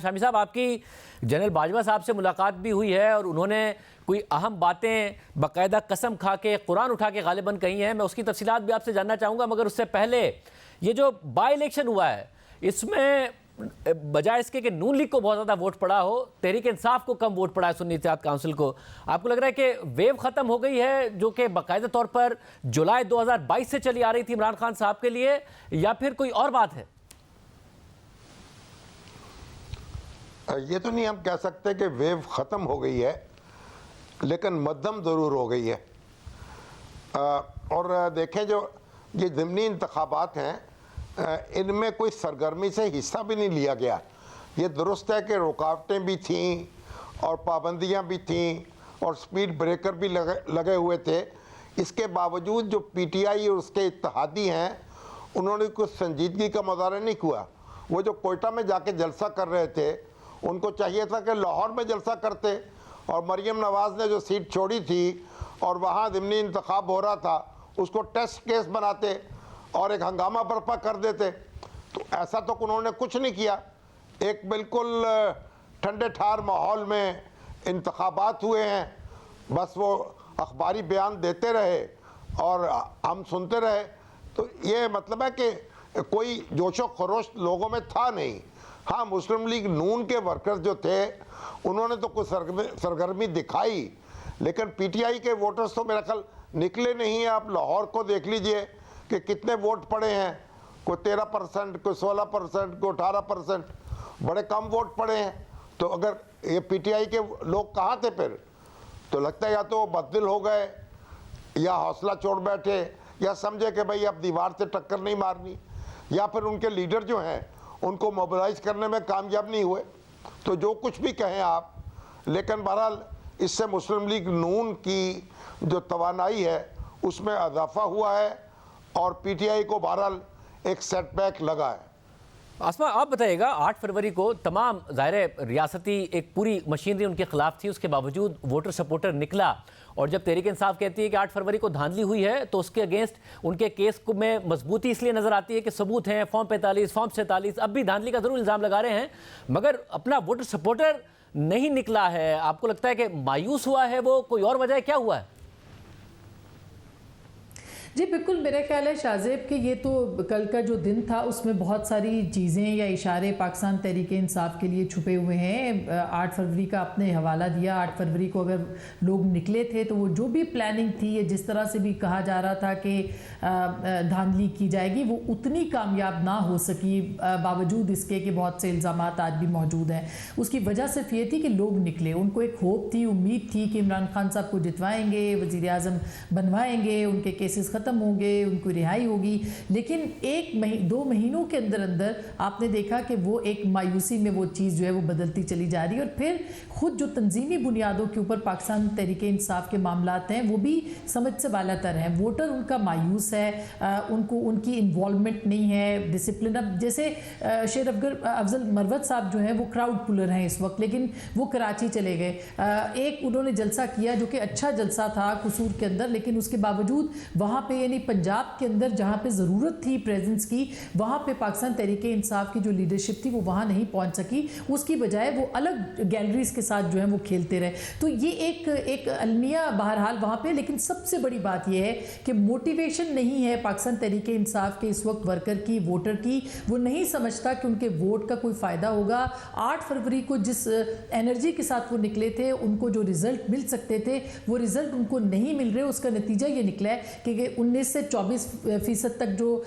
شامی صاحب، آپ کی جنرل باجوہ صاحب سے ملاقات بھی ہوئی ہے اور انہوں نے کوئی اہم باتیں باقاعدہ قسم کھا کے قرآن اٹھا کے غالباً کہی ہیں. میں اس کی تفصیلات بھی آپ سے جاننا چاہوں گا، مگر اس سے پہلے یہ جو بائی الیکشن ہوا ہے اس میں بجائے اس کے کہ نون لیگ کو بہت زیادہ ووٹ پڑا ہو، تحریک انصاف کو کم ووٹ پڑا ہے سنی اتحاد کونسل کو. آپ کو لگ رہا ہے کہ ویو ختم ہو گئی ہے جو کہ باقاعدہ طور پر جولائی 2022 سے چلی آ رہی تھی عمران خان صاحب کے لیے، یا پھر کوئی اور بات ہے؟ یہ تو نہیں ہم کہہ سکتے کہ ویو ختم ہو گئی ہے، لیکن مدھم ضرور ہو گئی ہے. اور دیکھیں جو یہ ضمنی انتخابات ہیں ان میں کوئی سرگرمی سے حصہ بھی نہیں لیا گیا. یہ درست ہے کہ رکاوٹیں بھی تھیں اور پابندیاں بھی تھیں اور سپیڈ بریکر بھی لگے ہوئے تھے. اس کے باوجود جو پی ٹی آئی اور اس کے اتحادی ہیں انہوں نے کچھ سنجیدگی کا مظاہرہ نہیں کیا. وہ جو کوئٹہ میں جا کے جلسہ کر رہے تھے ان کو چاہیے تھا کہ لاہور میں جلسہ کرتے، اور مریم نواز نے جو سیٹ چھوڑی تھی اور وہاں ضمنی انتخاب ہو رہا تھا اس کو ٹیسٹ کیس بناتے اور ایک ہنگامہ برپا کر دیتے. تو ایسا تو انہوں نے کچھ نہیں کیا. ایک بالکل ٹھنڈے ٹھار ماحول میں انتخابات ہوئے ہیں، بس وہ اخباری بیان دیتے رہے اور ہم سنتے رہے. تو یہ مطلب ہے کہ کوئی جوش و خروش لوگوں میں تھا نہیں. ہاں، مسلم لیگ نون کے ورکرز جو تھے انہوں نے تو کچھ سرگرمی دکھائی، لیکن پی ٹی آئی کے ووٹرز تو میرا خیال نکلے نہیں ہیں. آپ لاہور کو دیکھ لیجئے کہ کتنے ووٹ پڑے ہیں، کوئی 13%، کوئی 16%، کوئی 18%، بڑے کم ووٹ پڑے ہیں. تو اگر یہ پی ٹی آئی کے لوگ کہاں تھے پھر؟ تو لگتا ہے یا تو بددل ہو گئے یا حوصلہ چھوڑ بیٹھے یا سمجھے کہ بھئی اب دیوار سے ٹکر نہیں مارنی، یا پھر ان کے لیڈر جو ہیں ان کو موبلائز کرنے میں کامیاب نہیں ہوئے. تو جو کچھ بھی کہیں آپ، لیکن بہرحال اس سے مسلم لیگ نون کی جو توانائی ہے اس میں اضافہ ہوا ہے اور پی ٹی آئی کو بہرحال ایک سیٹ بیک لگا ہے. آسما، آپ بتائیے گا 8 فروری کو تمام ظاہر ریاستی ایک پوری مشینری ان کے خلاف تھی، اس کے باوجود ووٹر سپورٹر نکلا، اور جب تحریک انصاف کہتی ہے کہ 8 فروری کو دھاندلی ہوئی ہے تو اس کے اگینسٹ ان کے کیس میں مضبوطی اس لیے نظر آتی ہے کہ ثبوت ہیں، فارم 45، فارم 47، اب بھی دھاندلی کا ضرور الزام لگا رہے ہیں مگر اپنا ووٹر سپورٹر نہیں نکلا ہے. آپ کو لگتا ہے کہ مایوس ہوا ہے وہ؟ کوئی اور وجہ ہے؟ کیا ہوا ہے؟ جی بالکل، میرا خیال ہے شاذیب کہ یہ تو کل کا جو دن تھا اس میں بہت ساری چیزیں یا اشارے پاکستان تحریک انصاف کے لیے چھپے ہوئے ہیں. 8 فروری کا آپ نے حوالہ دیا. 8 فروری کو اگر لوگ نکلے تھے تو وہ جو بھی پلاننگ تھی یا جس طرح سے بھی کہا جا رہا تھا کہ دھاندلی کی جائے گی وہ اتنی کامیاب نہ ہو سکی، باوجود اس کے کہ بہت سے الزامات آج بھی موجود ہیں. اس کی وجہ صرف یہ تھی کہ لوگ نکلے، ان کو ایک ہوپ تھی، امید تھی کہ عمران خان صاحب کو جتوائیں گے، وزیر اعظم بنوائیں گے، ان کے کیسز ختم ہوں گے، ان کو رہائی ہوگی. لیکن 1-2 مہینوں کے اندر اندر آپ نے دیکھا کہ وہ ایک مایوسی میں وہ چیز جو ہے وہ بدلتی چلی جا رہی ہے. اور پھر خود جو تنظیمی بنیادوں کے اوپر پاکستان تحریک انصاف کے معاملات ہیں وہ بھی سمجھ سے بالا تر ہیں. ووٹر ان کا مایوس ہے، ان کو ان کی انوالومنٹ نہیں ہے، ڈسپلن. اب جیسے شیر افضل مروت صاحب جو ہیں وہ کراؤڈ پولر ہیں اس وقت، لیکن وہ کراچی چلے گئے. ایک انہوں نے جلسہ کیا جو کہ اچھا جلسہ تھا قصور کے اندر، لیکن اس کے باوجود وہاں پہ یعنی پنجاب کے اندر جہاں پہ ضرورت تھی پریزنس کی، وہاں پہ پاکستان تحریک انصاف کی جو لیڈرشپ تھی وہ وہاں نہیں پہنچ سکی. اس کی بجائے وہ الگ گیلریز کے ساتھ جو ہیں وہ کھیلتے رہے. تو یہ ایک المیہ بہرحال وہاں پہ. لیکن سب سے بڑی بات یہ ہے کہ موٹیویشن نہیں ہے پاکستان تحریک انصاف کے اس وقت ورکر کی، ووٹر کی. وہ نہیں سمجھتا کہ ان کے ووٹ کا کوئی فائدہ ہوگا. 8 فروری کو جس انرجی کے ساتھ وہ نکلے تھے، ان کو جو رزلٹ مل سکتے تھے وہ رزلٹ ان کو نہیں مل رہے. اس کا نتیجہ یہ نکلا ہے کہ 19 سے 24% تک جو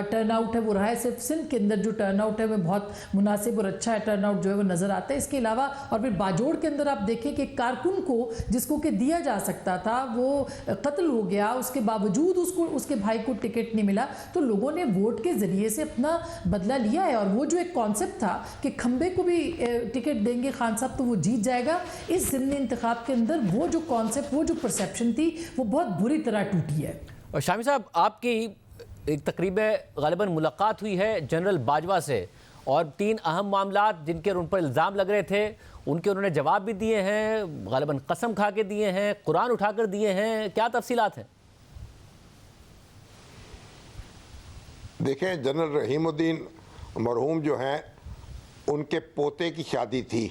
ٹرن آؤٹ ہے وہ رہا ہے. صرف سندھ کے اندر جو ٹرن آؤٹ ہے وہ بہت مناسب اور اچھا ہے، ٹرن آؤٹ جو ہے وہ نظر آتا ہے. اس کے علاوہ اور پھر باجوڑ کے اندر آپ دیکھیں کہ کارکن کو جس کو کہ دیا جا سکتا تھا وہ قتل ہو گیا، اس کے باوجود اس کے بھائی کو ٹکٹ نہیں ملا. تو لوگوں نے ووٹ کے ذریعے سے اپنا بدلہ لیا ہے. اور وہ جو ایک کانسیپٹ تھا کہ کھمبے کو بھی ٹکٹ دیں گے خان صاحب تو وہ جیت جائے گا، اس ضمنی انتخاب کے اندر وہ جو کانسیپٹ، وہ جو پرسیپشن تھی وہ بہت بری طرح ٹوٹی ہے. اور شامی صاحب، آپ کی ایک تقریب غالباً ملاقات ہوئی ہے جنرل باجوہ سے، اور 3 اہم معاملات جن کے ان پر الزام لگ رہے تھے ان کے انہوں نے جواب بھی دیے ہیں، غالباً قسم کھا کے دیے ہیں، قرآن اٹھا کر دیے ہیں. کیا تفصیلات ہیں؟ دیکھیں، جنرل رحیم الدین مرحوم جو ہیں ان کے پوتے کی شادی تھی،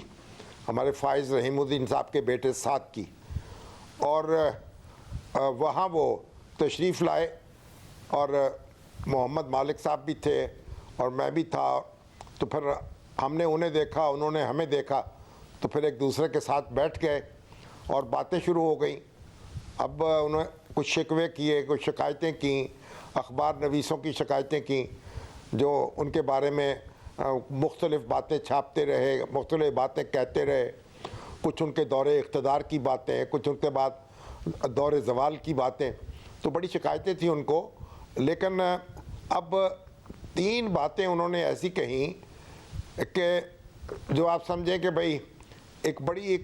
ہمارے فائز رحیم الدین صاحب کے بیٹے سعد کی، اور وہاں وہ تشریف لائے اور محمد مالک صاحب بھی تھے اور میں بھی تھا. تو پھر ہم نے انہیں دیکھا، انہوں نے ہمیں دیکھا، تو پھر ایک دوسرے کے ساتھ بیٹھ گئے اور باتیں شروع ہو گئیں. اب انہوں نے کچھ شکوے کیے، کچھ شکایتیں کیں، اخبار نویسوں کی شکایتیں کیں جو ان کے بارے میں مختلف باتیں چھاپتے رہے، مختلف باتیں کہتے رہے، کچھ ان کے دور اقتدار کی باتیں، کچھ ان کے بعد دور زوال کی باتیں. تو بڑی شکایتیں تھیں ان کو. لیکن اب 3 باتیں انہوں نے ایسی کہیں کہ جو آپ سمجھیں کہ بھئی ایک بڑی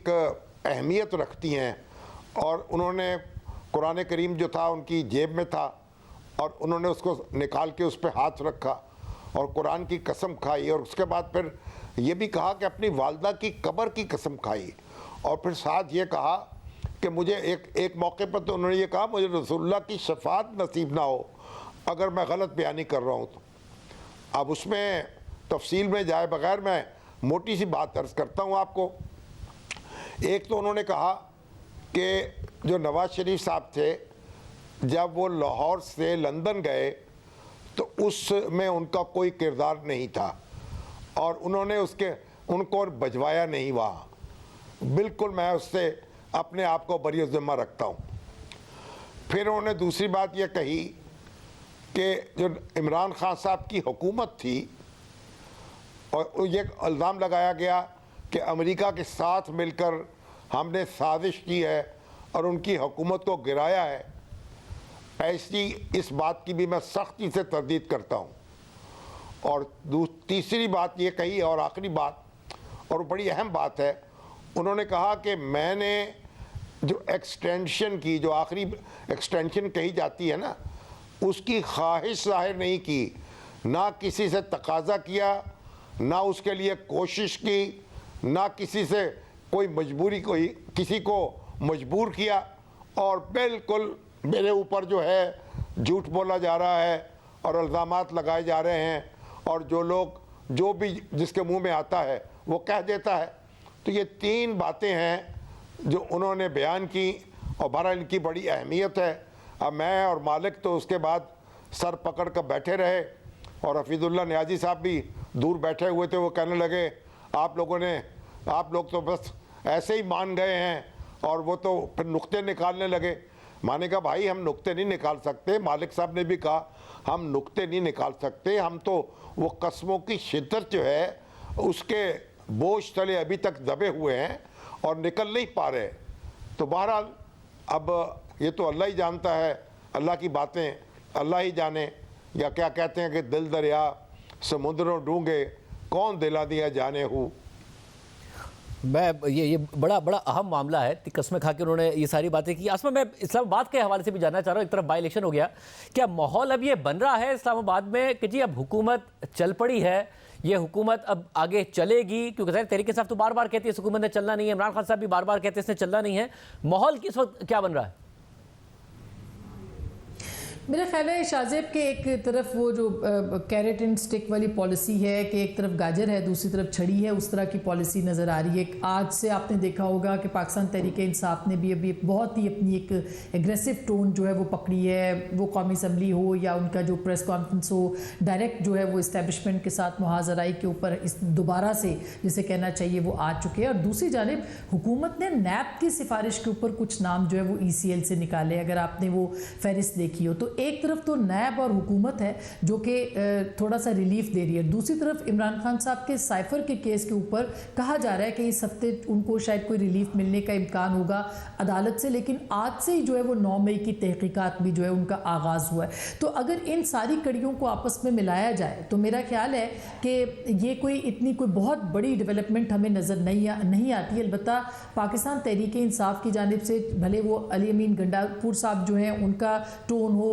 اہمیت رکھتی ہیں. اور انہوں نے قرآن کریم جو تھا ان کی جیب میں تھا اور انہوں نے اس کو نکال کے اس پہ ہاتھ رکھا اور قرآن کی قسم کھائی، اور اس کے بعد پھر یہ بھی کہا کہ اپنی والدہ کی قبر کی قسم کھائی، اور پھر ساتھ یہ کہا کہ مجھے ایک موقع پر تو انہوں نے یہ کہا مجھے رسول اللہ کی شفاعت نصیب نہ ہو اگر میں غلط بیانی کر رہا ہوں تو. اب اس میں تفصیل میں جائے بغیر میں موٹی سی بات عرض کرتا ہوں آپ کو. ایک تو انہوں نے کہا کہ جو نواز شریف صاحب تھے جب وہ لاہور سے لندن گئے تو اس میں ان کا کوئی کردار نہیں تھا اور انہوں نے ان کو بجوایا نہیں وہاں. بالکل میں اس سے اپنے آپ کو بری ذمہ رکھتا ہوں. پھر انہوں نے دوسری بات یہ کہی کہ جو عمران خان صاحب کی حکومت تھی اور یہ الزام لگایا گیا کہ امریکہ کے ساتھ مل کر ہم نے سازش کی ہے اور ان کی حکومت کو گرایا ہے. اس بات کی بھی میں سختی سے تردید کرتا ہوں. اور تیسری بات یہ کہی اور آخری بات اور بڑی اہم بات ہے، انہوں نے کہا کہ میں نے جو ایکسٹینشن کی، جو آخری ایکسٹینشن کہی جاتی ہے نا، اس کی خواہش ظاہر نہیں کی، نہ کسی سے تقاضا کیا، نہ اس کے لیے کوشش کی، نہ کسی سے کسی کو مجبور کیا، اور بالکل میرے اوپر جو ہے جھوٹ بولا جا رہا ہے اور الزامات لگائے جا رہے ہیں، اور جو بھی جس کے منہ میں آتا ہے وہ کہہ دیتا ہے. تو یہ 3 باتیں ہیں جو انہوں نے بیان کی اور بہرحال ان کی بڑی اہمیت ہے. اب میں اور مالک تو اس کے بعد سر پکڑ کر بیٹھے رہے اور حفیظ اللہ نیازی صاحب بھی دور بیٹھے ہوئے تھے. وہ کہنے لگے آپ لوگ تو بس ایسے ہی مان گئے ہیں، اور وہ تو پھر نقطے نکالنے لگے. میں نے کہا بھائی ہم نقطے نہیں نکال سکتے. مالک صاحب نے بھی کہا ہم نقطے نہیں نکال سکتے، ہم تو وہ قسموں کی شدت جو ہے اس کے بوجھ تلے ابھی تک دبے ہوئے ہیں اور نکل نہیں پا رہے. تو بہرحال اب یہ تو اللہ ہی جانتا ہے، اللہ کی باتیں اللہ ہی جانے، یا کیا کہتے ہیں کہ دل دریا سمندروں ڈونگے کون دلا دیا جانے ہو. یہ بڑا اہم معاملہ ہے. قسمیں کھا کے انہوں نے یہ ساری باتیں کی. آسما میں اسلام آباد کے حوالے سے بھی جاننا چاہ رہا ہوں. ایک طرف بائی الیکشن ہو گیا، کیا ماحول اب یہ بن رہا ہے اسلام آباد میں کہ جی اب حکومت چل پڑی ہے، یہ حکومت اب آگے چلے گی؟ کیونکہ تحریک انصاف تو بار بار کہتی ہے اس حکومت نے چلنا نہیں ہے، عمران خان صاحب بھی بار بار کہتے ہیں اس نے چلنا نہیں ہے. ماحول کس وقت کیا بن رہا ہے؟ میرا خیال ہے شاذیب کے ایک طرف وہ جو کیرٹ اینڈ سٹک والی پالیسی ہے کہ ایک طرف گاجر ہے دوسری طرف چھڑی ہے، اس طرح کی پالیسی نظر آ رہی ہے. آج سے آپ نے دیکھا ہوگا کہ پاکستان تحریک انصاف نے بھی ابھی بہت ہی اپنی ایک ایگریسو ٹون جو ہے وہ پکڑی ہے. وہ قومی اسمبلی ہو یا ان کا جو پریس کانفرنس ہو، ڈائریکٹ جو ہے وہ اسٹیبلشمنٹ کے ساتھ محاذرائی کے اوپر دوبارہ سے جسے کہنا چاہیے وہ آ چکے ہیں. اور دوسری جانب حکومت نے نیب کی سفارش کے اوپر کچھ نام جو ہے وہ ECL سے نکالے. اگر آپ نے وہ فہرست دیکھی ہو تو ایک طرف تو نیب اور حکومت ہے جو کہ تھوڑا سا ریلیف دے رہی ہے، دوسری طرف عمران خان صاحب کے سائفر کے کیس کے اوپر کہا جا رہا ہے کہ اس ہفتے ان کو شاید کوئی ریلیف ملنے کا امکان ہوگا عدالت سے، لیکن آج سے ہی جو ہے وہ 9 مئی کی تحقیقات بھی جو ہے ان کا آغاز ہوا ہے. تو اگر ان ساری کڑیوں کو آپس میں ملایا جائے تو میرا خیال ہے کہ یہ کوئی بہت بڑی ڈیولپمنٹ ہمیں نظر نہیں آتی. البتہ پاکستان تحریک انصاف کی جانب سے بھلے وہ علی امین گنڈا پور صاحب جو ہیں ان کا ٹون ہو،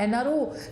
NRO